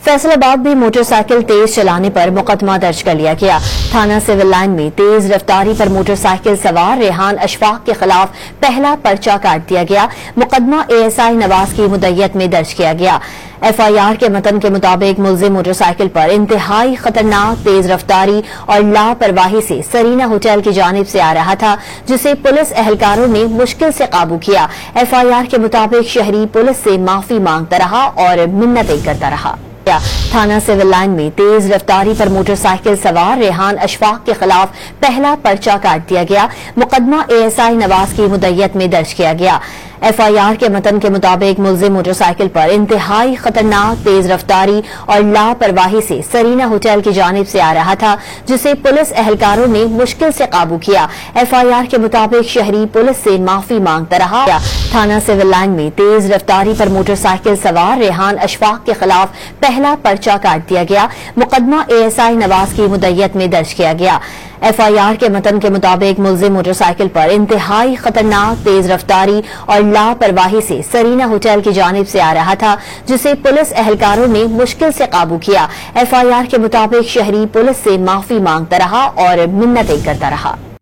फैसलाबाद भी मोटरसाइकिल तेज चलाने पर मुकदमा दर्ज कर लिया गया। थाना सिविल लाइन में तेज रफ्तारी पर मोटरसाइकिल सवार रेहान अशफाक के खिलाफ पहला पर्चा काट दिया गया। मुकदमा एएसआई नवाज की मुद्दत में दर्ज किया गया। एफआईआर के मतन के मुताबिक मुलजिम मोटरसाइकिल पर इंतहाई खतरनाक तेज रफ्तारी और लापरवाही से सरीना होटल की जानिब से आ रहा था, जिसे पुलिस एहलकारों ने मुश्किल से काबू किया। एफआईआर के मुताबिक शहरी पुलिस से माफी मांगता रहा और मिन्नतें करता रहा। थाना सिविल लाइन में तेज रफ्तारी पर मोटरसाइकिल सवार रेहान अशफाक के खिलाफ पहला पर्चा काट दिया गया। मुकदमा एएसआई नवाज की मुद्दत में दर्ज किया गया। एफआईआर के मतन के मुताबिक मुलजिम मोटरसाइकिल पर इंतहाई खतरनाक तेज रफ्तारी और लापरवाही से सरीना होटल की जानिब से आ रहा था, जिसे पुलिस एहलकारों ने मुश्किल से काबू किया। एफआईआर के मुताबिक शहरी पुलिस से माफी मांगता रहा। थाना सिविल लाइन में तेज रफ्तारी पर मोटरसाइकिल सवार रेहान अशफाक के खिलाफ पहला पर्चा काट दिया गया। मुकदमा एएसआई नवाज की मुद्दत में दर्ज किया गया। एफआईआर के मतन के मुताबिक मुलजिम मोटरसाइकिल पर इंतहाई खतरनाक तेज रफ्तारी और लापरवाही से सरीना होटल की जानिब से आ रहा था, जिसे पुलिस एहलकारों ने मुश्किल से काबू किया। एफआईआर के मुताबिक शहरी पुलिस से माफी मांगता रहा और मिन्नतें करता रहा।